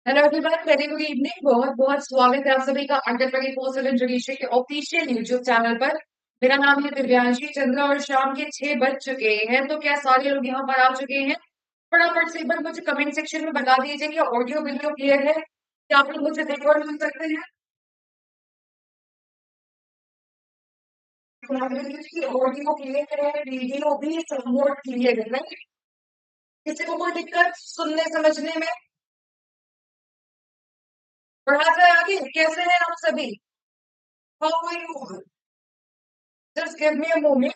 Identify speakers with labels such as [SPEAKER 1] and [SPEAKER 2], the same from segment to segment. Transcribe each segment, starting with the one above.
[SPEAKER 1] Hello everyone, very good evening. बहुत बहुत स्वागत है आप सभी का अंडर 24 जुडिशरी के ऑफिशियल यूट्यूब चैनल पर। मेरा नाम है दिव्यांशी चंद्र और शाम के 6 बज चुके हैं। तो क्या सारे लोग यहाँ पर आ चुके हैं? फटाफट से एक बार मुझे कमेंट सेक्शन में बता दीजिए कि ऑडियो वीडियो क्लियर है, क्या आप लोग मुझे देख और सुन सकते हैं? ऑडियो क्लियर है, वीडियो भी समवॉट क्लियर है, राइट? किसी को कोई दिक्कत सुनने समझने में? बढ़ा जाए आगे, कैसे हैं आप सभी? How are you? Just give me a moment.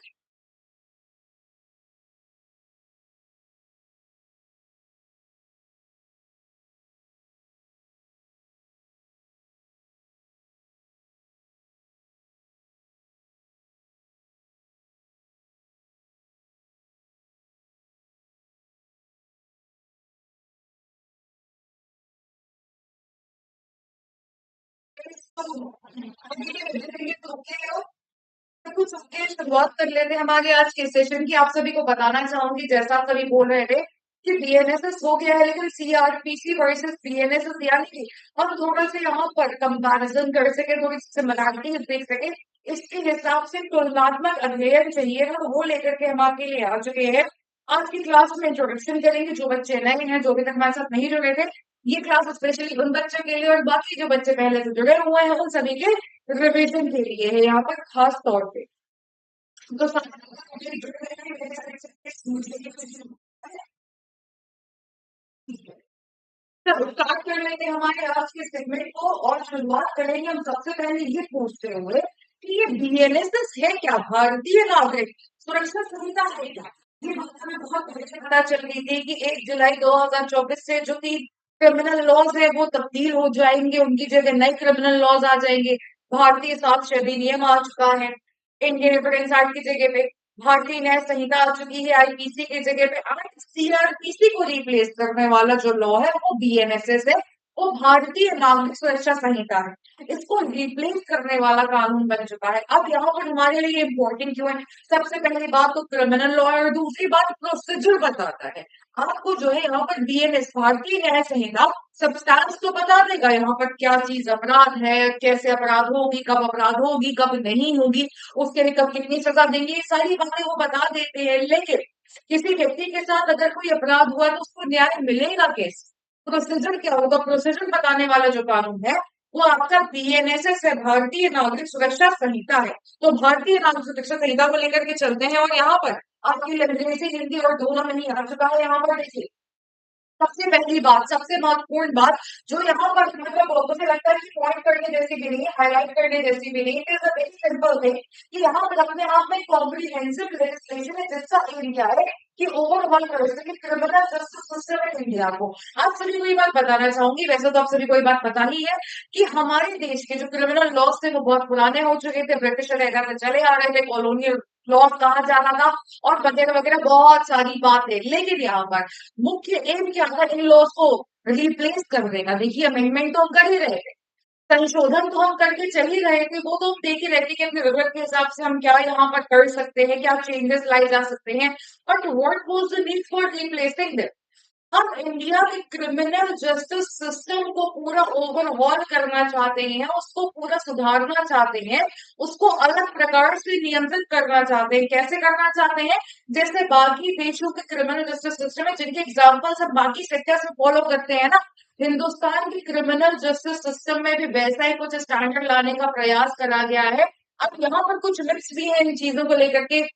[SPEAKER 1] कुछ सबके शुरुआत कर लेते हैं हमारे आज के सेशन की। आप सभी को बताना चाहूंगी, जैसा आप सभी बोल रहे थे कि बीएनएसएस हो गया है, लेकिन सीआरपीसी वर्सेस बीएनएसएस यानी कि हम थोड़ा सा यहाँ पर कंपैरिजन कर सके, थोड़ी सिमिलैरिटी देख सके, इसके हिसाब से तुलनात्मक अध्ययन चाहिए ना, तो वो लेकर के हम आपके लिए आ चुके हैं। आज की क्लास में इंट्रोडक्शन करेंगे। जो बच्चे नए हैं, जो अभी तक हमारे साथ नहीं जुड़े थे, ये क्लास स्पेशली उन बच्चों के लिए, और बाकी जो बच्चे पहले से जुड़े हुए हैं उन सभी के रिवीजन के लिए है यहाँ पर खास तौर पे। तो स्टार्ट कर लेते हैं हमारे आज के सेगमेंट को, और शुरुआत करेंगे हम सबसे पहले ये पूछते हुए कि ये बीएनएसएस है क्या? भारतीय नागरिक सुरक्षा संहिता है क्या? ये बात हमें बहुत पहले से पता चल गई थी कि 1 जुलाई 2024 से जो कि क्रिमिनल लॉज है वो तब्दील हो जाएंगे, उनकी जगह नए क्रिमिनल लॉज आ जाएंगे। भारतीय साक्ष्य अधिनियम आ चुका है इंडियन एविडेंस एक्ट की जगह पे, भारतीय न्याय संहिता आ चुकी है आईपीसी की जगह पे। आज सीआरपीसी को रिप्लेस करने वाला जो लॉ है वो बीएनएसएस है, वो भारतीय नागरिक सुरक्षा संहिता है। इसको रिप्लेस करने वाला कानून बन चुका है। अब यहाँ पर हमारे लिए इम्पोर्टेंट क्यों है? सबसे पहली बात तो क्रिमिनल लॉ है, और दूसरी बात प्रोसीजर बताता है। आपको जो है यहाँ पर बीएनएस भारतीय न्याय संहिता सब्सटेंस तो बता देगा, यहाँ पर क्या चीज अपराध है, कैसे अपराध होगी, कब अपराध होगी, कब नहीं होगी, उसके लिए कब कितनी सजा देंगे, ये सारी बातें वो बता देते हैं। लेकिन किसी व्यक्ति के साथ अगर कोई अपराध हुआ तो उसको न्याय मिलेगा कैसे? प्रोसीजर क्या होगा? प्रोसीजर बताने वाला जो कानून है वो आपका बीएनएसएस है, भारतीय नागरिक सुरक्षा संहिता है। तो भारतीय नागरिक सुरक्षा संहिता को लेकर के चलते हैं, और यहाँ पर आपकी अंग्रेजी हिंदी और दोनों में ही आ चुका है। यहाँ पर देखिए, सबसे पहली बात, सबसे महत्वपूर्ण बात जो यहाँ पर मतलब मुझे लगता है कि पॉइंट करने जैसी भी नहीं है, हाईलाइट करने जैसी भी नहीं है, it is a very simple thing कि यहाँ पर अपने आप में कॉम्प्रिहेंसिव लेजिस्लेशन है, जिसका एम क्या है कि ओवरऑल कर सके criminal justice system in India को। आप सभी को ये बात बताना चाहूंगी, वैसे तो आप सभी को ये बात पता ही है कि हमारे देश के जो क्रिमिनल लॉज थे वो बहुत पुराने हो चुके थे, ब्रिटिश वगैरह से चले आ रहे थे, कॉलोनियल लॉज कहा जाना था, और वगैरह वगैरह बहुत सारी बातें। लेकिन यहाँ पर मुख्य एम क्या था? इन लॉज को रिप्लेस कर देगा। देखिए, अमेंडमेंट तो हम कर ही रहे थे, संशोधन तो हम करके चल ही रहे थे, वो तो हम देख ही रहे थे कि अपनी जरूरत के हिसाब से हम क्या यहाँ पर कर सकते हैं, क्या चेंजेस लाए जा सकते हैं। But what was the need for replacing this? हम इंडिया के क्रिमिनल जस्टिस सिस्टम को पूरा ओवरहॉल करना चाहते हैं, उसको पूरा सुधारना चाहते हैं, उसको अलग प्रकार से नियंत्रित करना चाहते हैं। कैसे करना चाहते हैं? जैसे बाकी देशों के क्रिमिनल जस्टिस सिस्टम है, जिनके एग्जाम्पल्स हम बाकी सेक्टर्स में फॉलो करते हैं ना, हिंदुस्तान के क्रिमिनल जस्टिस सिस्टम में भी वैसा ही कुछ स्टैंडर्ड लाने का प्रयास करा गया है। अब यहाँ पर कुछ मिक्स भी है इन चीजों को लेकर के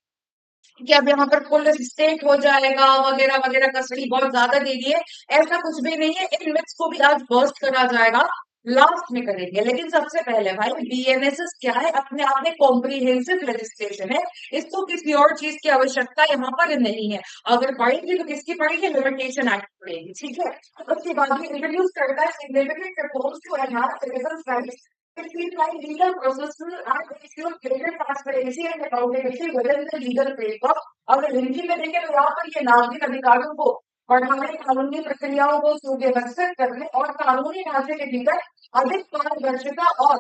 [SPEAKER 1] कि अब यहाँ पर पुलिस स्टेट हो जाएगा वगैरह वगैरह, कस्टडी बहुत ज्यादा दे दी है। ऐसा कुछ भी नहीं है, इन मिथ्स को भी आज बर्स्ट करा जाएगा, लास्ट में करेंगे। लेकिन सबसे पहले भाई, बीएनएसएस क्या है? अपने आप में कॉम्प्रिहेंसिव लेजिस्लेशन है, इसको किसी और चीज की आवश्यकता यहाँ पर नहीं है। अगर पढ़ेंगे तो किसकी पढ़ेंगे? लिमिटेशन एक्ट पढ़ेगी, ठीक है। उसके बाद ये इंट्रोड्यूस करता है significant reforms to enhance citizens rights, streamline legal processes and ensure greater transparency and accountability within the legal framework। अगर हिंदी में देखें तो यहाँ पर ये नागरिक अधिकारों को बढ़ाने, कानूनी प्रक्रियाओं को सुव्यवस्थित करने और कानूनी ढांचे के भीतर अधिक पारदर्शिता और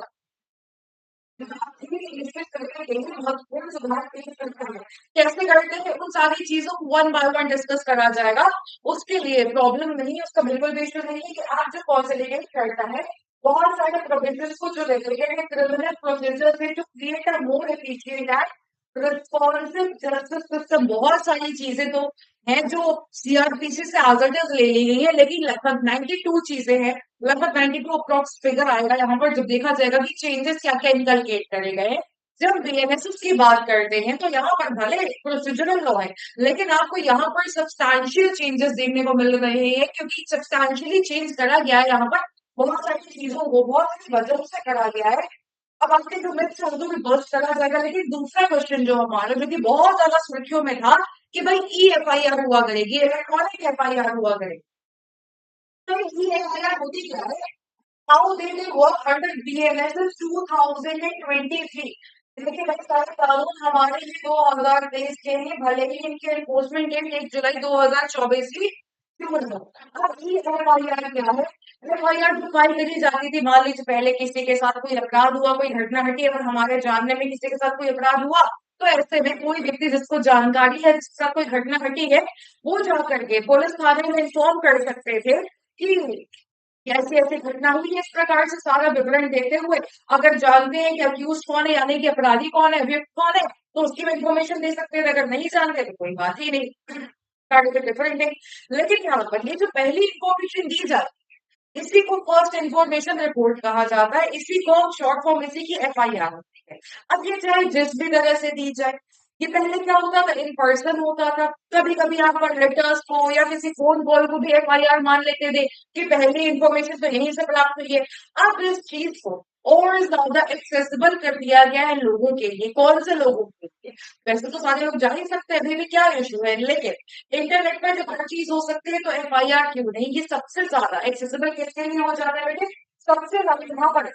[SPEAKER 1] डिस्कस करने के लिए महत्वपूर्ण सुधार पेश करता है। कैसे करते हैं उन सारी चीजों को वन बाय वन डिस्कस करा जाएगा। उसके लिए प्रॉब्लम नहीं है, उसका बिल्कुल भी इश्यू नहीं है कि आप जो कॉन्सिलिडेट करता है बहुत सारे प्रोविजंस को जो रेगुलेटेड है क्रिमिनल प्रोसीजर से to create a more efficient and responsive justice system. बहुत सारी चीजें तो हैं जो सीआरपीसी से एज ले ली गई है, लेकिन लगभग 92 चीजें हैं, लगभग 92 अप्रॉक्स फिगर आएगा यहाँ पर जब देखा जाएगा कि चेंजेस क्या क्या इनकलकेट करे गए हैं। जब बीएनएसएस की बात करते हैं तो यहाँ पर भले प्रोसीजरल लॉ है, लेकिन आपको यहाँ पर सब्सटैंशियल चेंजेस देखने को मिल रहे हैं, क्योंकि सब्सटैंशियली चेंज करा गया है यहाँ पर बहुत सारी चीजों को बहुत सारी वजहों से करा गया है। अब आपके जो मिथ शब्दों में बस्ट करा जाएगा, लेकिन दूसरा क्वेश्चन जो हमारा जो कि बहुत ज्यादा सुर्खियों में था कि भाई ई एफ आई आर हुआ करेगी, इलेक्ट्रॉनिक एफ आई आर हुआ करेगी। तो ई एफ आई आर होती क्या है? How they will work under BNSS 2023। देखिए भाई सारे कानून हमारे लिए 2023 के हैं, भले ही इनकी एनफोर्समेंट डेट 1 जुलाई 2024 की क्यों ना हो। अब ये एफआईआर क्या है? एफआईआर जो फाइल करी जाती थी, मान लीजिए पहले किसी के साथ कोई अपराध हुआ, कोई घटना घटी, अगर हमारे जानने में किसी के साथ कोई अपराध हुआ, तो ऐसे में कोई व्यक्ति जिसको जानकारी है, जिसके साथ कोई घटना घटी है, वो जा करके पुलिस थाने में इन्फॉर्म कर सकते थे कि ऐसी ऐसी घटना हुई है, इस प्रकार से सारा विवरण देते हुए अगर जानते हैं कि अक्यूज कौन है, यानी कि अपराधी कौन है, अभियुक्त कौन है, तो उसकी भी इंफॉर्मेशन दे सकते हैं। अगर नहीं जानते तो कोई बात ही नहीं, डिफरेंट है। लेकिन यहाँ पर ये जो पहली इंफॉर्मेशन दी जाती है, इसी को फर्स्ट इंफॉर्मेशन रिपोर्ट कहा जाता है, इसी को शॉर्ट फॉर्म इसी की एफआईआर होती है। अब ये चाहे जिस भी तरह से दी जाए, ये पहले क्या होता था, इन पर्सन होता था, कभी कभी आप लेटर्स को या किसी फोन कॉल को भी एफआईआर मान लेते थे कि पहली इंफॉर्मेशन तो यहीं से प्राप्त हुई है। अब इस चीज को और ज्यादा एक्सेसिबल कर दिया गया है लोगों के लिए। कौन से लोगों के लिए? वैसे तो सारे लोग जा ही सकते हैं, अभी भी क्या इशू है, लेकिन इंटरनेट पर जब हर चीज हो सकती है तो एफआईआर क्यों नहीं? ये सबसे ज्यादा एक्सेसिबल किसके लिए हो जाता है बेटे? सबसे ज्यादा यहाँ पर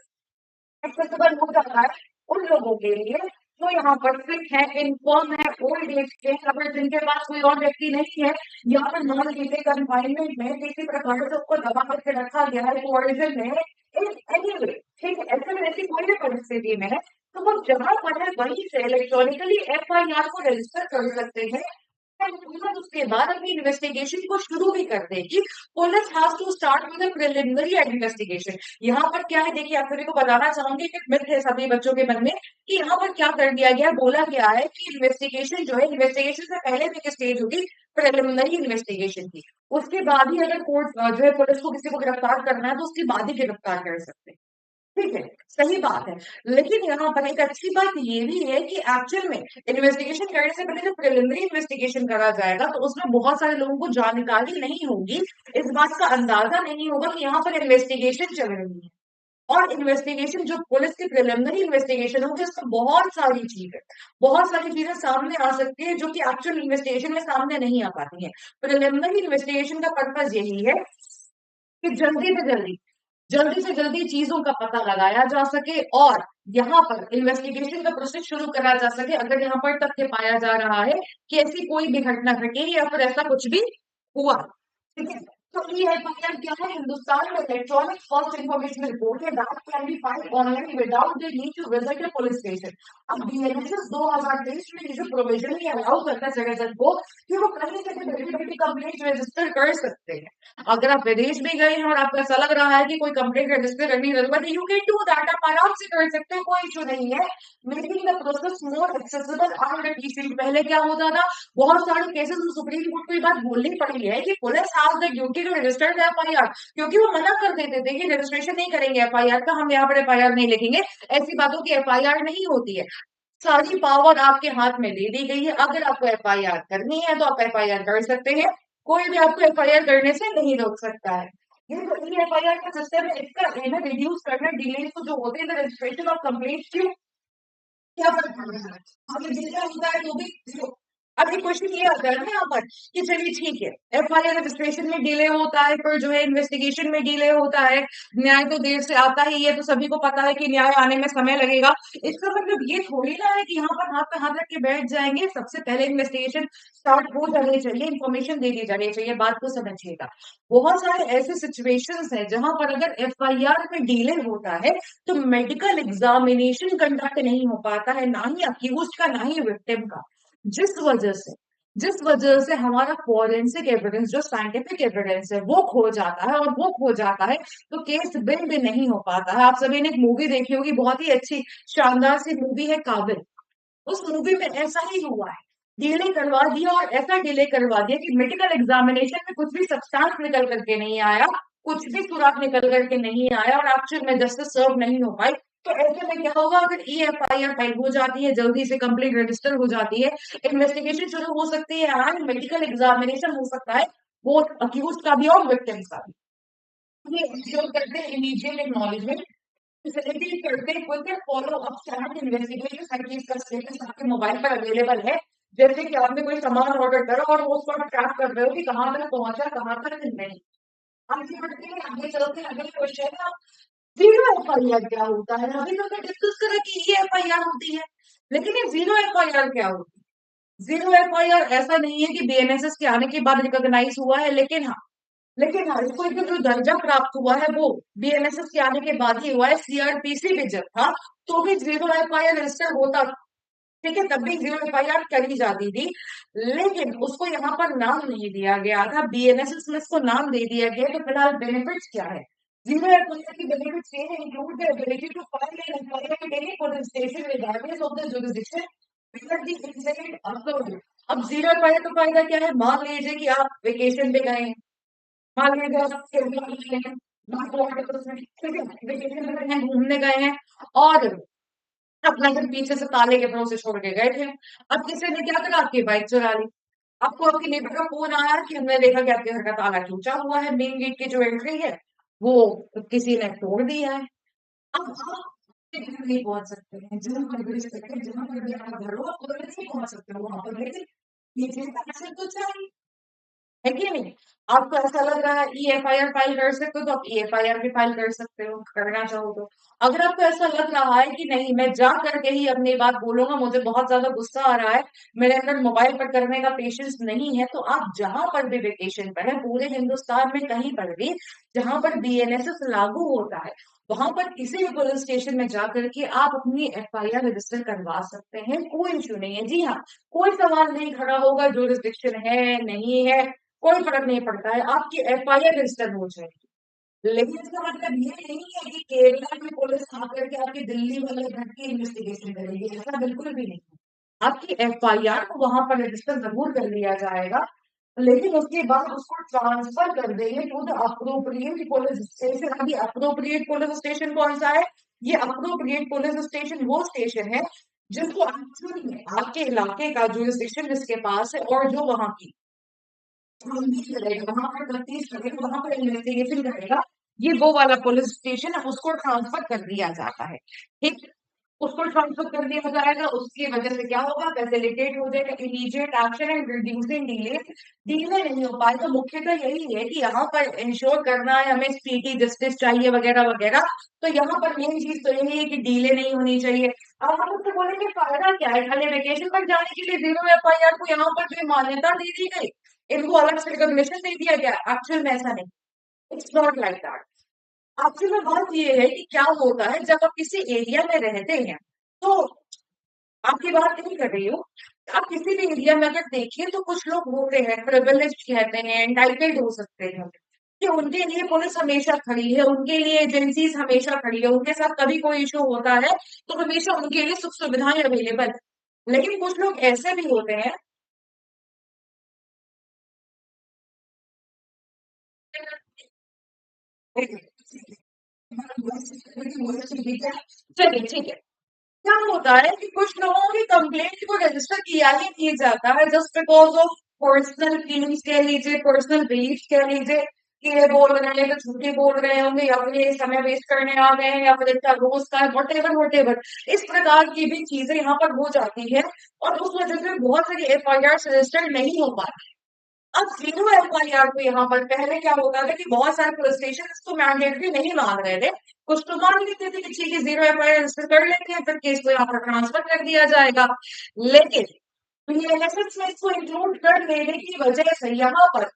[SPEAKER 1] एक्सेसिबल हो जाता है उन लोगों के लिए जो यहाँ पर सिक है, इन्फॉर्म है, ओल्ड एज के, अगर जिनके पास कोई और व्यक्ति नहीं है, या फिर मान लीजिए कन्फाइनमेंट में किसी प्रकार से उसको दबा करके रखा गया है, कोऑर्डिनेशन में एनीवे, ठीक है, ऐसे में ऐसी कोई भी परिस्थिति में है तो वो जहां पर है वहीं से इलेक्ट्रॉनिकली एफआईआर को रजिस्टर कर सकते हैं। पुलिस उसके बाद अपनी इन्वेस्टिगेशन को शुरू भी कर देगी। Police has to start with preliminary investigation. यहाँ पर क्या है, देखिए आप सभी को बताना चाहूंगी कि मिथ है सभी बच्चों के मन में कि यहाँ पर क्या कर दिया गया, बोला गया है कि इन्वेस्टिगेशन जो है, इन्वेस्टिगेशन से पहले भी एक स्टेज होगी प्रिलिमिनरी इन्वेस्टिगेशन की, उसके बाद ही अगर कोर्ट जो है पुलिस को किसी को गिरफ्तार करना है तो उसके बाद ही गिरफ्तार कर सकते हैं। ठीक है, सही बात है। लेकिन यहाँ पर एक अच्छी बात ये भी है कि एक्चुअल में इन्वेस्टिगेशन करने से पहले जब प्रिलिमिनरी इन्वेस्टिगेशन करा जाएगा तो उसमें बहुत सारे लोगों को जानकारी नहीं होगी, इस बात का अंदाजा नहीं होगा कि यहाँ पर इन्वेस्टिगेशन चल रही है। और इन्वेस्टिगेशन जो पुलिस की प्रिलिमिनरी इन्वेस्टिगेशन होगी उसमें बहुत सारी चीजें सामने आ सकती है जो कि एक्चुअल इन्वेस्टिगेशन में सामने नहीं आ पाती है। प्रिलिमिनरी इन्वेस्टिगेशन का पर्पज यही है कि जल्दी से जल्दी चीजों का पता लगाया जा सके और यहाँ पर इन्वेस्टिगेशन का प्रोसेस शुरू करा जा सके अगर यहाँ पर तथ्य पाया जा रहा है कि ऐसी कोई भी घटना घटी या फिर ऐसा कुछ भी हुआ। ठीक है, तो ये एफआईआर क्या है? हिंदुस्तान में इलेक्ट्रॉनिक फर्स्ट इन्फॉर्मेशन रिपोर्ट है that can be filed online without the need to visit a police station. अब बीएनएसएस 2023 में ये जो प्रोविजन ही अलाउ करता है जगह जगह को कि वो कहीं से भी बैठी बैठी कंप्लेंट रजिस्टर कर सकते हैं। अगर आप विदेश में गए हैं और आपको ऐसा लग रहा है कि कोई कंप्लेंट रजिस्टर करने की जरूरत है, यू कैन डू दैट, आप आराम से कर सकते हो, कोई इशू नहीं है। Making the process more accessible and efficient. पहले क्या होता था, बहुत सारे केसेस में सुप्रीम कोर्ट को ये बात बोलनी पड़ी है कि police has the duty to register the FIR, क्योंकि वो मना कर देते थे कि रजिस्ट्रेशन नहीं करेंगे एफआईआर का, हम यहाँ पर एफआईआर नहीं लिखेंगे, ऐसी बातों की एफआईआर नहीं होती है। सारी पावर आपके हाथ में दे दी गई है, अगर आपको एफआईआर करनी है तो आप एफआईआर कर सकते हैं, कोई भी आपको एफआईआर करने से नहीं रोक सकता है। ये जो एफआईआर का सिस्टम है इसका इन्हें रिड्यूस करना, डिले जो होते हैं रजिस्ट्रेशन ऑफ कंप्लेंट, क्यों क्या फर्क पड़ रहा है? अगर जितना होता है तो भी अब ये क्वेश्चन ये आता है ना यहाँ पर कि चलिए ठीक है, एफआईआर रजिस्ट्रेशन में डिले होता है, फिर जो है इन्वेस्टिगेशन में डिले होता है, न्याय तो देर से आता ही है, तो सभी को पता है कि न्याय आने में समय लगेगा। इसका मतलब ये थोड़ी ना है कि यहाँ पर हाथ पे हाथ रख के बैठ जाएंगे, सबसे पहले इन्वेस्टिगेशन स्टार्ट हो जानी चाहिए, इन्फॉर्मेशन दे दी जानी चाहिए। बात को समझिएगा, बहुत सारे ऐसे सिचुएशंस हैं जहां पर अगर एफआईआर में डिले होता है तो मेडिकल एग्जामिनेशन कंडक्ट नहीं हो पाता है, ना ही अक्यूज का ना ही विक्टिम का, जिस वजह से जिस वजह से हमारा फॉरेंसिक एविडेंस, जो साइंटिफिक एविडेंस है, वो खो जाता है, और वो खो जाता है तो केस बिल्ड नहीं हो पाता है। आप सभी ने एक मूवी देखी होगी, बहुत ही अच्छी शानदार सी मूवी है काबिल। उस मूवी में ऐसा ही हुआ है, डिले करवा दिया, और ऐसा डिले करवा दिया कि मेडिकल एग्जामिनेशन में कुछ भी सब्सटेंस निकल करके नहीं आया, कुछ भी सुराग निकल करके नहीं आया, और एक्चुअल में जस्टिस सर्व नहीं हो पाई। तो ऐसे में क्या होगा, अगर E F I R file हो जाती है, जल्दी से कंप्लेंट रजिस्टर हो जाती है, इन्वेस्टिगेशन शुरू हो सकती है, एंड मेडिकल एग्जामिनेशन हो सकता है, वो अक्यूज का भी और विक्टिम्स का भी। ये इंश्योर करते हैं इमीडिएट एक्नॉलेजमेंट, फैसिलिटेट करते हैं quick follow up stand investigation, हर चीज का स्टेटस आपके मोबाइल पर अवेलेबल है। जैसे कि आपने कोई सामान ऑर्डर करा और वो उसको ट्रैक कर रहे हो कि कहाँ तक पहुंचा, कहाँ तक नहीं। आगे बढ़ते हैं, आगे चलते हैं, अगले क्वेश्चन है, जीरो एफ आई आर क्या होता है? अभी तो हमने डिस्कस करा कि ये एफ आई आर होती है, लेकिन ये जीरो एफ आई आर क्या होती है? जीरो एफ आई आर ऐसा नहीं है कि बीएनएसएस के आने के बाद रिकॉग्नाइज हुआ है, लेकिन हाँ, इसको एक जो दर्जा प्राप्त हुआ है वो बीएनएसएस के आने के बाद ही हुआ है। सीआरपीसी भी जब था तो भी जीरो एफआईआर रजिस्टर होता था, ठीक है, तब भी जीरो एफआईआर करी जाती थी, लेकिन उसको यहाँ पर नाम नहीं दिया गया था, बीएनएसएस में इसको नाम दे दिया गया। तो फिलहाल बेनिफिट्स क्या है जीरो एफआईआर की? बेनिफिट्स ये है, include the ability to file an FIR at any police station regardless of the jurisdiction with the incident occurred. अब जीरो एफआईआर का फायदा क्या है? मान लीजिए कि आप वेकेशन पे गए, मान लीजिए आप केरला गए हैं, ठीक है, वेकेशन पे गए हैं, घूमने गए हैं, और अपना घर पीछे से ताले के भरोसे छोड़ के गए थे। अब किसी ने क्या करा, आपकी बाइक चुरा ली। आपको आपके नेबर का फोन आया कि हमने देखा कि आपके घर का ताला टूटा हुआ है, मेन गेट की जो एंट्री है वो किसी ने तोड़ दिया है। अब आप अपने घर नहीं पहुंच सकते हैं, जहां पर भी सकते हैं, जहां पर भी आपका घर हो, आप उधर नहीं पहुंच सकते हो वहां पर, लेकिन ये चीज का एक्शन तो चाहिए, है कि नहीं? आपको ऐसा लग रहा है ईएफआईआर फाइल कर सकते हो, तो आप ईएफआईआर भी फाइल कर सकते हो, करना चाहो तो। अगर आपको ऐसा लग रहा है कि नहीं, मैं जा करके ही अपनी बात बोलूंगा, मुझे बहुत ज्यादा गुस्सा आ रहा है, मेरे अंदर मोबाइल पर करने का पेशेंस नहीं है, तो आप जहां पर भी वेकेशन पर है, पूरे हिंदुस्तान में कहीं पर भी जहां पर बीएनएसएस लागू होता है, वहां पर किसी भी पुलिस स्टेशन में जाकर के आप अपनी एफआईआर रजिस्टर करवा सकते हैं, कोई इश्यू नहीं है। जी हाँ, कोई सवाल नहीं खड़ा होगा जुरिस्डिक्शन है नहीं है, कोई फर्क नहीं पड़ता है, आपकी एफआईआर रजिस्टर हो जाएगी। लेकिन इसका मतलब ये नहीं है कि केरला की पुलिस आकर के आपकी दिल्ली वाले घर की इन्वेस्टिगेशन करेगी, ऐसा बिल्कुल भी नहीं है। आपकी एफआईआर को वहां पर रजिस्टर जरूर कर लिया जाएगा, लेकिन उसके बाद उसको ट्रांसफर कर देंगे to the appropriate police station. अभी अप्रोप्रिएट पुलिस स्टेशन कौन सा है? ये अप्रोप्रिएट पुलिस स्टेशन वो स्टेशन है जिसको एक्चुअली में आपके इलाके का जुरिस्डिक्शन जिसके पास है, और जो वहां की करेगा, वहां पर तफ्तीश करेगा, वहां पर इन्वेस्टिगेशन करेगा, ये वो वाला पुलिस स्टेशन है, उसको ट्रांसफर कर दिया जाता है, ठीक। उसको ट्रांसफर कर दिया जाएगा, उसकी वजह से क्या होगा, फैसिलिटेट हो जाएगा immediate action and reducing delay. Delay नहीं हो पाएगा, मुख्यतः यही है कि यहाँ पर इंश्योर करना है हमें स्पीडी जस्टिस चाहिए वगैरह वगैरह। तो यहाँ पर मेन चीज तो यही है कि डिले नहीं होनी चाहिए। अब हम उससे बोलेंगे फायदा क्या है, खाली वेकेशन पर जाने के लिए जीरो एफआईआर को यहाँ पर जो मान्यता दे दी गई, इनको अलग से रिकॉग्निशन दे दिया गया, एक्चुअल में ऐसा नहीं, it's not like that. Actual में बात ये है कि क्या होता है जब आप किसी एरिया में रहते हैं, तो आपकी बात नहीं कर रही हूँ, आप किसी भी एरिया में अगर देखें तो कुछ लोग होते हैं प्रिविलेज कहते हैं, एंटाइटल्ड हो सकते हैं, कि उनके लिए पुलिस हमेशा खड़ी है, उनके लिए एजेंसीज हमेशा खड़ी है, उनके साथ कभी कोई इशू होता है तो हमेशा उनके लिए सुख सुविधाएं अवेलेबल। लेकिन कुछ लोग ऐसे भी होते हैं, चलिए ठीक है, क्या होता है कि कुछ लोगों की कंप्लेंट को रजिस्टर किया ही नहीं जाता है, just because of personal feelings कह लीजिए, पर्सनल बिलीफ कह लीजिए, कि ये बोल रहे हैं तो झूठी बोल रहे होंगे या फिर ये समय वेस्ट करने आ गए हैं या फिर इतना रोज का है, वट एवर इस प्रकार की भी चीजें यहाँ पर हो जाती है और उस वजह से बहुत सारी एफआईआर रजिस्टर्ड नहीं हो पाती। अब जीरो एफआईआर को यहाँ पर पहले क्या होता था कि बहुत सारे पुलिस स्टेशन इसको मैंडेटरी नहीं मान रहे थे। कुछ तो मान लेते थे कि ठीक है जीरो एफआईआर रजिस्टर कर लेते हैं, फिर केस को यहाँ पर ट्रांसफर कर दिया जाएगा। लेकिन बीएनएसएस में इसको इंक्लूड कर लेने की वजह से यहाँ पर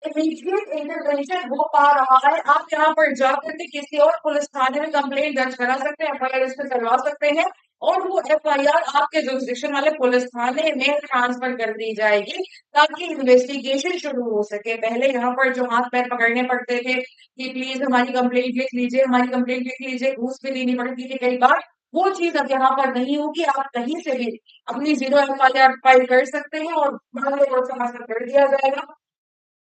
[SPEAKER 1] इमीडिएट इंटरवेंशन हो पा रहा है। आप यहाँ पर जाकर के किसी और पुलिस थाने में कंप्लेंट दर्ज करा सकते हैं, एफआईआर रजिस्टर करवा सकते हैं और वो एफआईआर आपके जुरिस्डिक्शन वाले पुलिस थाने में ट्रांसफर कर दी जाएगी ताकि इन्वेस्टिगेशन शुरू हो सके। पहले यहाँ पर जो हाथ पैर पकड़ने पड़ते थे कि प्लीज हमारी कंप्लेंट लिख लीजिए, हमारी कंप्लेंट लिख लीजिए, घूस भी लेनी पड़ती थी कई बार, वो चीज अब यहाँ पर नहीं होगी। आप कहीं से भी अपनी जीरो एफआईआर फाइल कर सकते हैं और मामले को ट्रांसफर कर दिया जाएगा।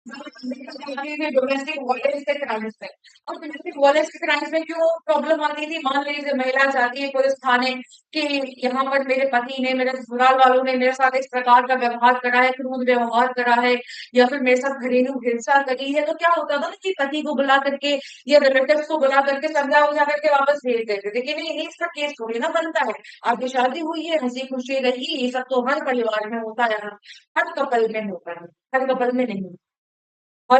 [SPEAKER 1] डोमेस्टिक वायलेंस के क्राइम्स में, अब डोमेस्टिक वायलेंस के क्राइम्स में क्यों प्रॉब्लम आती थी? मान लीजिए महिला जाती है पुलिस थाने कि यहाँ पर मेरे पति ने, मेरे ससुराल वालों ने मेरे साथ इस प्रकार का व्यवहार करा है, क्रूर व्यवहार करा है या फिर मेरे साथ घरेलू हिंसा करी है, तो क्या होता था ना कि पति को बुला करके या रिलेटिव्स को बुला करके समझा उजा करके वापस भेज देते थे कि नहीं नहीं इसका केस थोड़ी ना बनता है, आपकी शादी हुई है, हंसी खुशी रही, ये सब तो हर परिवार में होता है, हर कपल में होता है, हर कपल में नहीं। और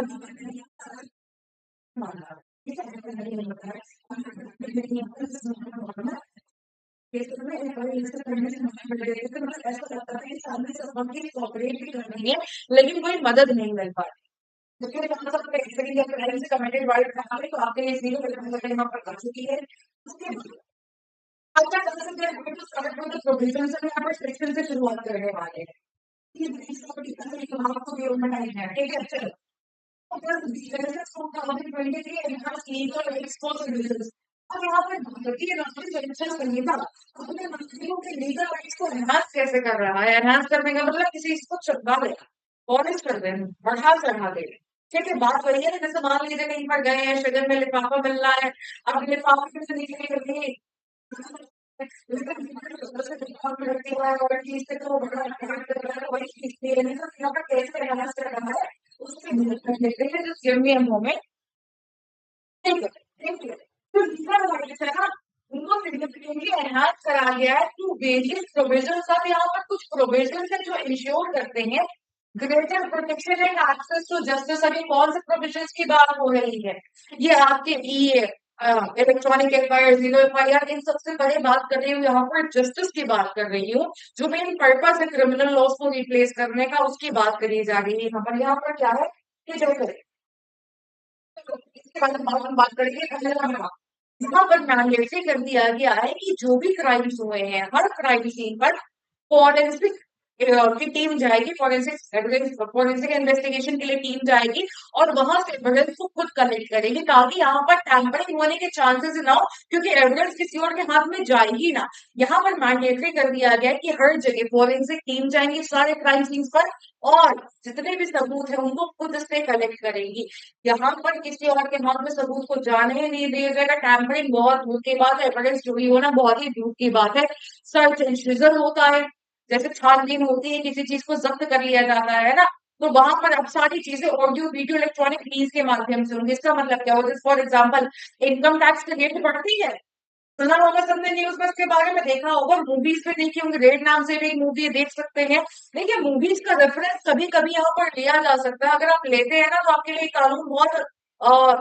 [SPEAKER 1] लेकिन कोई मदद नहीं मिल पाती। क्योंकि कमिटेड वाइल्ड क्राइम तो आपके लिए यहाँ पर कर चुकी है। उसके बाद अच्छा प्रोविजन से यहाँ पर सेक्शन से शुरुआत करने वाले हैं। आपको भी उम्र नहीं है, ठीक है चलो। अब यहाँ पर भारतीय राष्ट्रीय परीक्षा संहिता अपने नागरिकों के लीगल राइट्स को एनहांस कैसे कर रहा है? एनहांस करने का मतलब किसी चीज को चुका देना, पॉलिश कर देना, बढ़ा चढ़ा देना। ठीक है, बात वही है ना, जैसे मान लीजिए कहीं पर गए हैं, शगन में लिफाफा मिल रहा है, अब लिफाफे में से नीचे करके और चीज से तो बड़ा वही चीज यहाँ पर कैसे एनहांस कर रहा है उससे लेते हैं जो नियमों में। ठीक है, ठीक है। तो लीगल राइट्स है ना, उनको सिग्निफिकेंटली एनहांस करा गया है टू वेरियस प्रोविजंस। अब यहाँ पर कुछ प्रोविजंस है जो इंश्योर करते हैं greater protection and access to justice. अभी कौन से प्रोविजंस की बात हो रही है? ये आपके ई इलेक्ट्रॉनिक एफआईआर, जीरो एफआईआर, इन सबसे पहले बात कर रही हूँ यहाँ पर जस्टिस की बात कर रही हूँ। जो मेन पर्पस है क्रिमिनल लॉस को रिप्लेस करने का, उसकी बात करी जा रही है यहाँ पर क्या है कि जैसे इसके बारे में हम बात करेंगे। पहला नंबर यहाँ पर मैंडेटरी कर दिया गया है कि जो भी क्राइम्स हुए हैं हर क्राइम सीन पर फॉरेंसिक की टीम जाएगी, फॉरेंसिक इन्वेस्टिगेशन के लिए टीम जाएगी और वहां से एविडेंस को खुद कलेक्ट करेगी ताकि यहाँ पर टैंपरिंग होने के चांसेस ना हो, क्योंकि एविडेंस किसी और के हाथ में जाएगी ना। यहाँ पर मैंडेटरी कर दिया गया है कि हर जगह फॉरेंसिक टीम जाएंगी सारे क्राइम सीन्स पर और जितने भी सबूत है उनको खुद से कलेक्ट करेंगी। यहाँ पर किसी और के हाथ में सबूत को जाने ही नहीं दिया जाएगा। टैंपरिंग बहुत दूर की बात है, एविडेंस चोरी होना बहुत ही दूर की बात है। सर्च एंड सीजर होता है, जैसे छानबीन होती है, किसी चीज को जब्त कर लिया जाता है ना, तो वहां पर अब सारी चीजें ऑडियो वीडियो इलेक्ट्रॉनिक मीन्स के माध्यम से होंगी। इसका मतलब क्या होगा? फॉर एग्जाम्पल इनकम टैक्स की रेट बढ़ती है, सुना होगा सबने न्यूज में, इसके बारे में देखा होगा, मूवीज में देखी होंगी, रेड नाम से भी एक मूवी देख सकते हैं। देखिए मूवीज का रेफरेंस कभी कभी यहाँ पर लिया जा सकता है, अगर आप लेते हैं ना तो आपके लिए कानून बहुत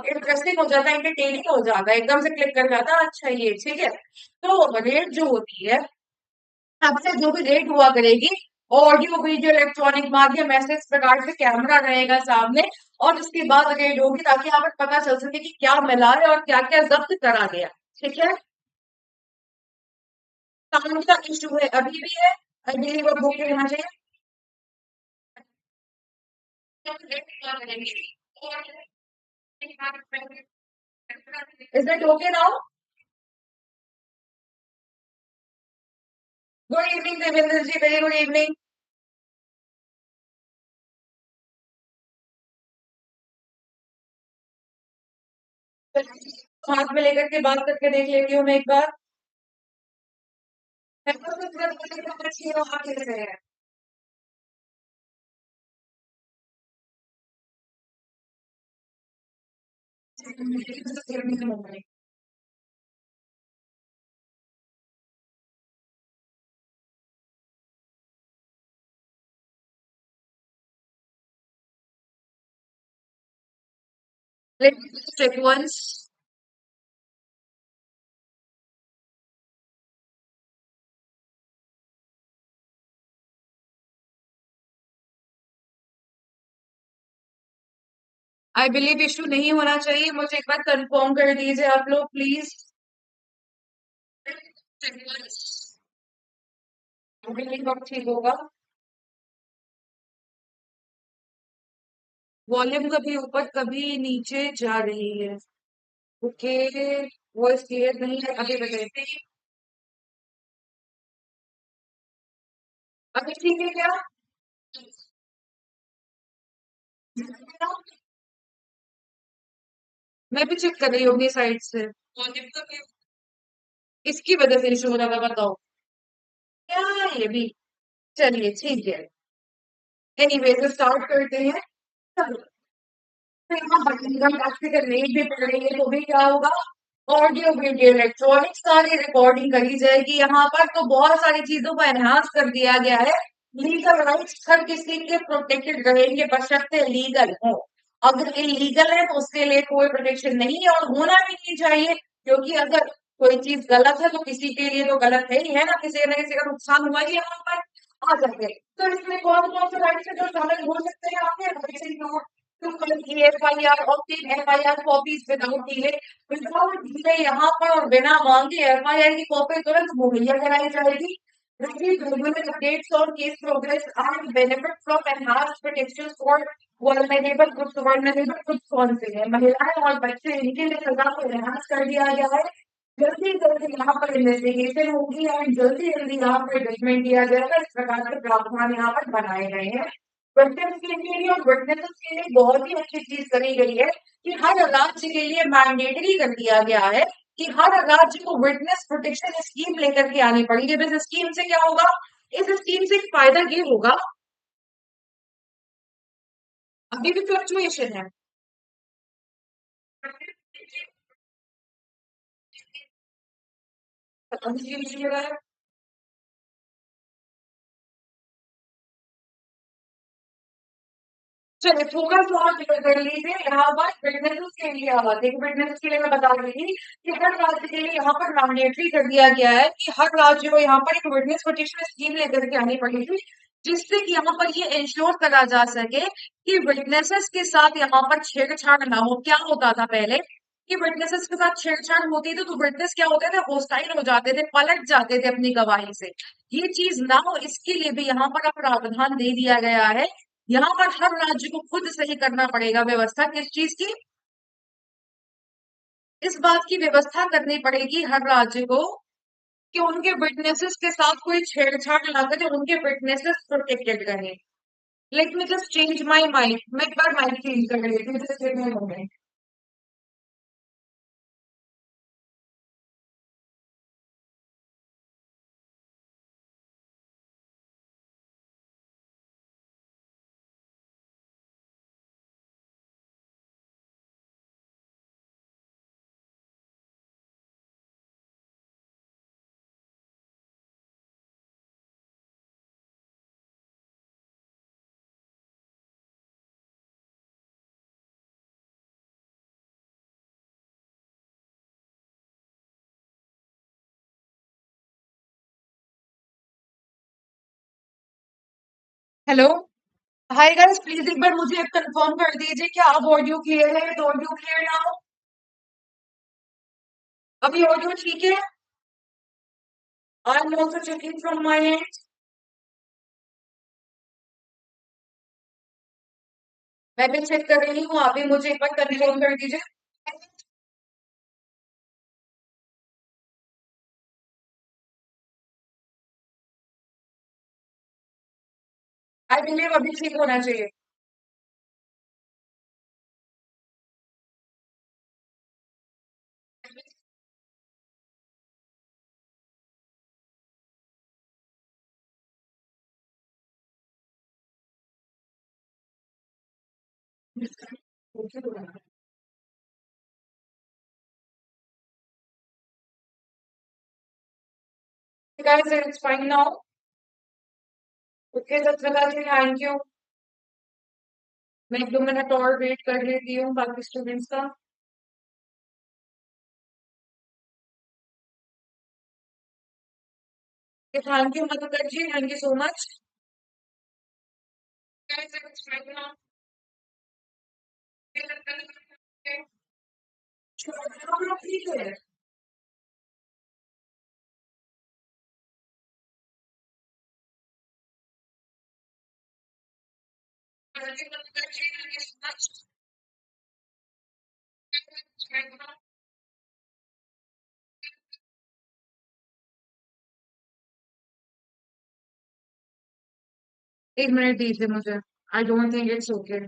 [SPEAKER 1] इंटरेस्टिंग हो जाता है, एंटरटेनिंग हो जाता है, एकदम से क्लिक कर जाता है, अच्छा ये ठीक है। तो रेड जो होती है, आपसे जो भी रेड हुआ करेगी, ऑडियो वीडियो इलेक्ट्रॉनिक माध्यम ऐसे इस प्रकार से कैमरा रहेगा सामने और उसके बाद रेड होगी ताकि यहाँ पर पता चल सके कि क्या मिला है और क्या क्या जब्त करा गया। ठीक है, साउंड का इशू है अभी भी है, अभी वो बुक रहना चाहिए। Is that okay now? Good evening Devendra ji, very good evening. हाथ में लेकर के बात करके देख लेती हूँ मैं एक बार। कैसे है? Let me just check once. I believe issue नहीं होना चाहिए, मुझे एक बार कंफर्म कर दीजिए आप लोग प्लीज। बिल्डिंग कब ठीक होगा? वॉल्यूम कभी ऊपर कभी नीचे जा रही है। ओके। वॉइस क्लियर नहीं है, अभी बताइए। अभी ठीक है क्या? मैं भी चेक कर रही हूँ अपनी साइड से। वॉल्यूम कभी इसकी वजह से इशू हो रहा था, बताओ क्या? ये भी चलिए ठीक है। एनीवे तो स्टार्ट करते हैं। चलो, तो यहाँ इनकम टैक्स की अगर रेट भी पड़ रही है तो भी क्या होगा? ऑडियो वीडियो इलेक्ट्रॉनिक्स सारी रिकॉर्डिंग करी जाएगी यहाँ पर, तो बहुत सारी चीजों को एनहांस कर दिया गया है। लीगल राइट्स हर किसी के प्रोटेक्टेड रहेंगे बशर्ते लीगल हो। अगर इलीगल है तो उसके लिए कोई प्रोटेक्शन नहीं है और होना भी नहीं चाहिए, क्योंकि अगर कोई चीज गलत है तो किसी के लिए तो गलत है ही है ना, किसी न किसी का नुकसान हुआ ही यहाँ पर। आ जाते, तो इसमें कौन कौन से राइट्स है जो शामिल हो सकते हैं आपके? to collect EFIR, obtain FIR copies without delay। Without delay यहाँ पर और बिना मांगे एफआईआर की कॉपी तुरंत मुहैया कराई जाएगी। Receive regular updates on case progress and benefit from enhanced protections for vulnerable groups। vulnerable groups कौन से हैं? महिलाएं और बच्चे, इनके लिए सजा को एनहांस कर दिया गया है। जल्दी जल्दी यहाँ पर इन्वेस्टिगेशन होगी और जल्दी जल्दी यहाँ पर जजमेंट दिया जाएगा, इस प्रकार के प्रावधान यहाँ पर बनाए गए हैं। विटनेस के लिए और विटनेसेस के लिए बहुत ही अच्छी चीज करी गई है कि हर राज्य के लिए मैंडेटरी कर दिया गया है कि हर राज्य को विटनेस प्रोटेक्शन स्कीम लेकर के आनी पड़ेगी। अब इस स्कीम से क्या होगा? इस स्कीम से एक फायदा ये होगा, अभी भी फ्लक्चुएशन है। चलिए थोड़ा सा और क्लियर कर लीजिए यहाँ पर विटनेसेस के लिए। देखिए विटनेसेस के लिए मैं बता रही थी कि हर राज्य के लिए यहाँ पर मैंडेटरी कर दिया गया है कि हर राज्य को यहाँ पर एक विटनेस प्रोटेक्शन स्कीम लेकर के आनी पड़ेगी, जिससे कि यहाँ पर ये इंश्योर करा जा सके कि विटनेसेस के साथ यहाँ पर छेड़छाड़ ना हो। क्या होता था पहले कि विटनेसेस के साथ छेड़छाड़ होती थी तो विटनेस क्या होते थे? होस्टाइल हो जाते थे, पलट जाते थे अपनी गवाही से। ये चीज ना हो इसके लिए भी यहाँ पर अब प्रावधान दे दिया गया है। यहाँ पर हर राज्य को खुद सही करना पड़ेगा व्यवस्था, किस चीज की? इस बात की व्यवस्था करनी पड़ेगी हर राज्य को कि उनके विटनेसेस के साथ कोई छेड़छाड़ ना करे, उनके विटनेसेस प्रोटेक्टेड रहे। Let me just change my mind, मैं एक बार माइंड चेंज कर लेती हूँ just give me a moment. Hello. Hi guys, please एक बार मुझे कंफर्म कर दीजिए क्या अब ऑडियो क्लियर है? तो ऑडियो क्लियर ना हो, अभी ऑडियो ठीक है? I am also checking from my and. मैं भी चेक कर रही हूँ, आप भी मुझे एक बार कंफर्म कर दीजिए। आई बिलीव अभी ठीक होना चाहिए। guys, it's fine now. Okay सत्यता जी, थैंक यू। मैं 1-2 मिनट और वेट कर लेती हूँ बाकी स्टूडेंट्स का। Thank you Madhukar ji, thank you so much. Guys, it's fine now. ठीक है। Thank you, Madhukar ji, thank you so much। एक मिनट दीजिए मुझे। I don't think it's okay.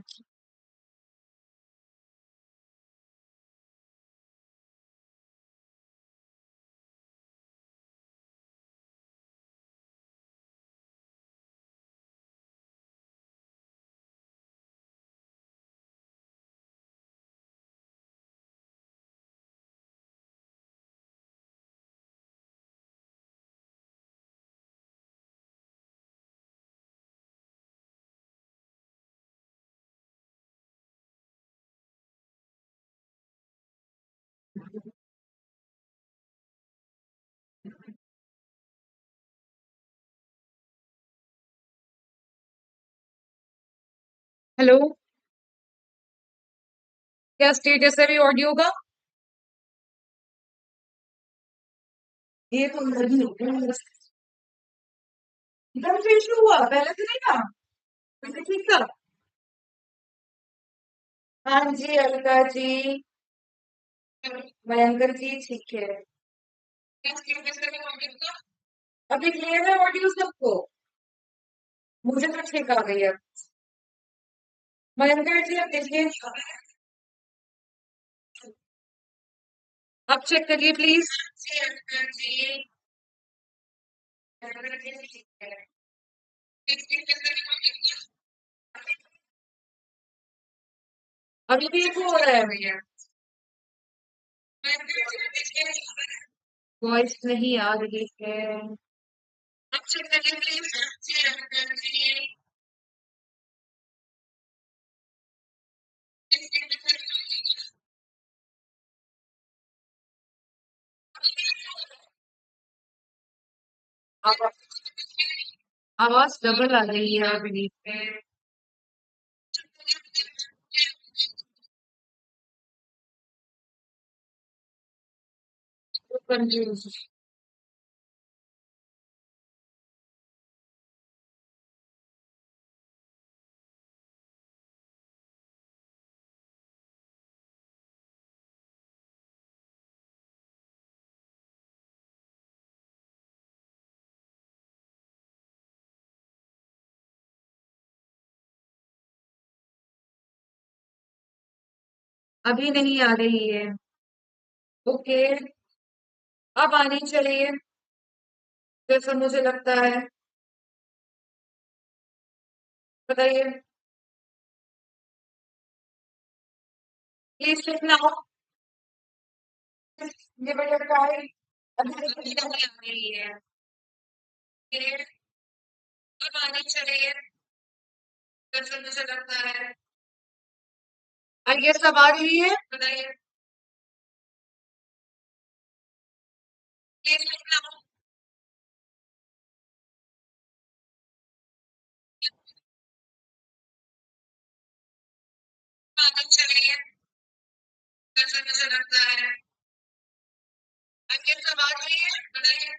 [SPEAKER 1] Hello, क्या स्टेटस है अभी ऑडियो का? ये तो लगी एकदम से इशू हुआ, पहले से नहीं था। पहले ठीक था। हाँ जी अलका जी, भयंकर जी, ठीक है। क्या स्टेटस है अभी ऑडियो का? अभी क्लियर है ऑडियो सबको? मुझे तो ठीक आ गई है। भयंकर जी अब देखिए, आप चेक करिए प्लीज। अभी भी इको हो रहा है भैया? वॉइस नहीं आ रही है। आप चेक करिए प्लीज। आवाज डबल आ रही है अभी। कंफ्यूज। अभी नहीं आ रही है। ओके, अब आनी चाहिए जैसा मुझे लगता है। बताइए। प्लीज लिखना हो। ये बेटा ट्राई। अभी तक नहीं आ रही है। ओके, अब आनी चाहिए जैसा मुझे लगता है। आई गेस अब आ रही है। बताइए। प्लीज लिखना हो। आनी चाहिए जैसा मुझे लगता है। आई गेस अब आ रही है। बताइए।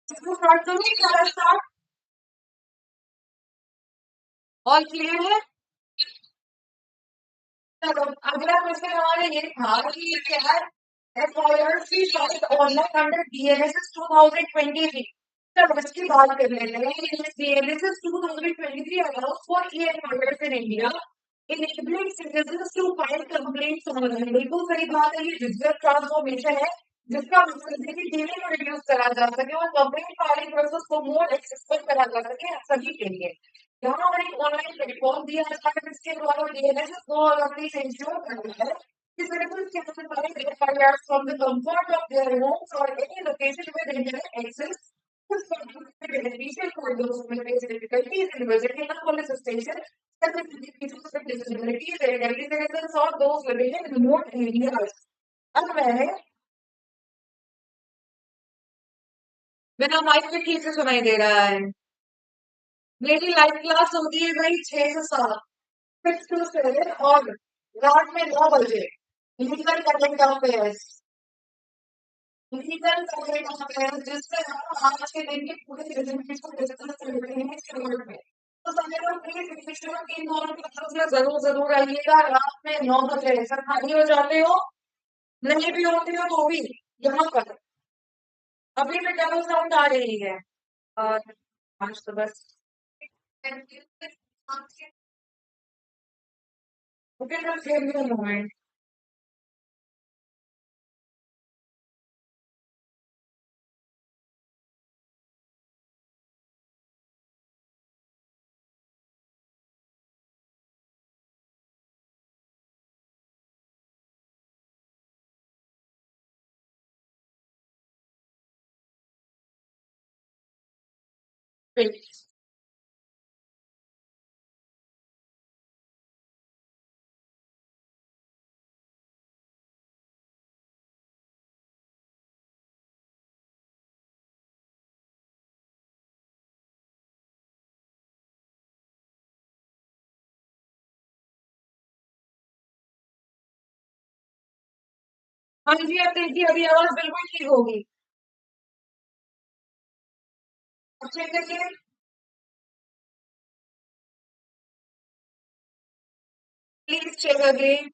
[SPEAKER 1] इसको स्टार्ट करूँ क्या स्टार्ट? ऑल क्लियर है? चलो, अगला क्वेश्चन हमारा ये था कि यार FIRC started online under DLSS 2023। चलो इसकी बात कर लेते हैं। DLSS 2023 allows for e-employers in India enabling citizens to file complaints online। बिल्कुल सही बात है, ये डिजिटल ट्रांसफॉर्मेशन है जिसका मकसद है कि डिले को रिड्यूस करा जा सके और कंप्लेंट फाइलिंग प्रोसेस को मोर एक्सेसिबल करा जा सके सभी के लिए। यहाँ पर एक ऑनलाइन प्लेटफॉर्म दिया जाता है जिसके द्वारा डीएलएस को और अपनी इंश्योर करना है Citizens can apply their firearms from the comfort of their homes or any location where internet access is beneficial for those who may face difficulties in visiting a police station, such as individuals with disabilities, elderly citizens, or those living in remote areas. अब मैं बिना mic के ठीक से सुनाई दे रहा है। मेरी लाइव क्लास होती है भाई 6 से 7, 6 to 7 और रात में 9 बजे। Legal current affairs, legal current affairs जिससे हम आज के दिन की पूरी जिंदगी को डिस्कस कर रहे हैं शॉर्ट में। तो सारे लोग प्लीज विश्व की इन दोनों क्लासेस में जरूर जरूर आइएगा। रात में 9 बजे सब खाली हो जाते हो, नहीं भी होते हो तो भी यहाँ पर अभी भी डबल साउंड आ रही है। और आज तो बस okay, just give me a moment. Wait. हाँ जी, अब देखिए अभी आवाज बिल्कुल ठीक होगी। अब चेक करिए। Please check again.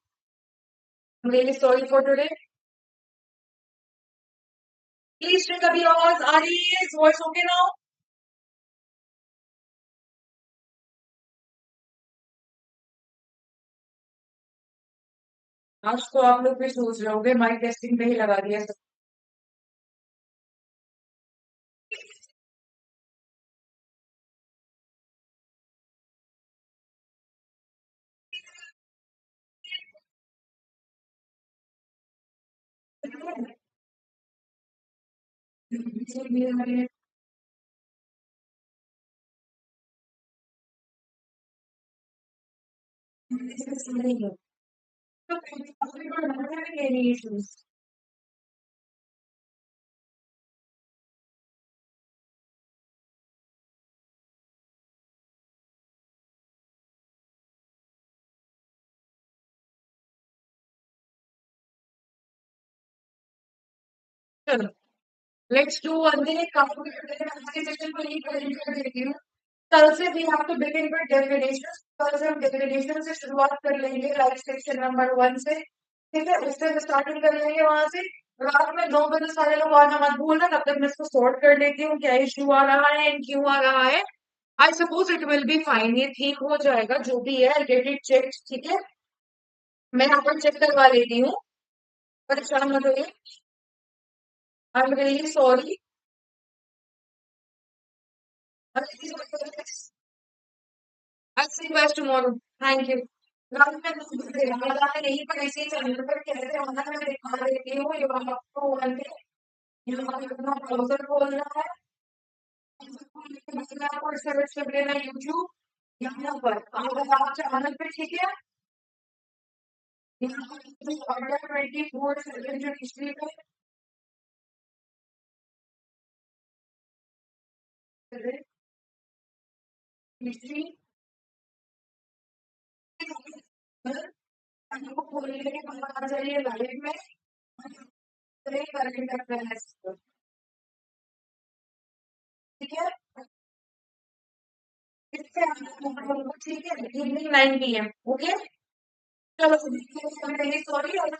[SPEAKER 1] Really sorry for today. Please check, अभी आवाज आ रही है? Is voice okay now? आज तो आप लोग भी सोच रहे होंगे माइक टेस्टिंग पे ही लगा दिया सब। चलो, लेट्स डू वन थिंग। काफी सेशन को लीड कर देती हूँ। कल से we have to begin with definitions. कल से हम डेफिनेशन से शुरुआत कर लेंगे, लाइक सेक्शन नंबर 1 से। ठीक है, उससे स्टार्टिंग कर लेंगे वहां से। रात में 9 बजे सारे लोग आना मत भूलना, तब तक मैं इसको सॉर्ट कर लेती हूँ क्या इश्यू आ रहा है एंड क्यों आ रहा है। I suppose it will be fine, ये ठीक हो जाएगा जो भी है। Get it check. ठीक है, मैं यहाँ पर चेक करवा लेती हूँ, परेशान मत होइए। I am really sorry. I see you guys tomorrow. Thank you. रात में यहीं पर इसी चैनल पर कैसे आना मैं दिखा देती हूँ। ये आपको यहाँ पर अपना ब्राउजर खोलना है, और सर्च कर लेना यूट्यूब। यहाँ पर अगर आप चैनल पे, ठीक है, यहाँ पर ऑर्डर 24/7 जो हिस्ट्री पे हिस्ट्री आपको खोलने के बाद आ जाइए लाइव में। करंट अफेयर्स, ठीक है, इससे आपको ठीक है इवनिंग 9 PM। ओके, चलो सॉरी और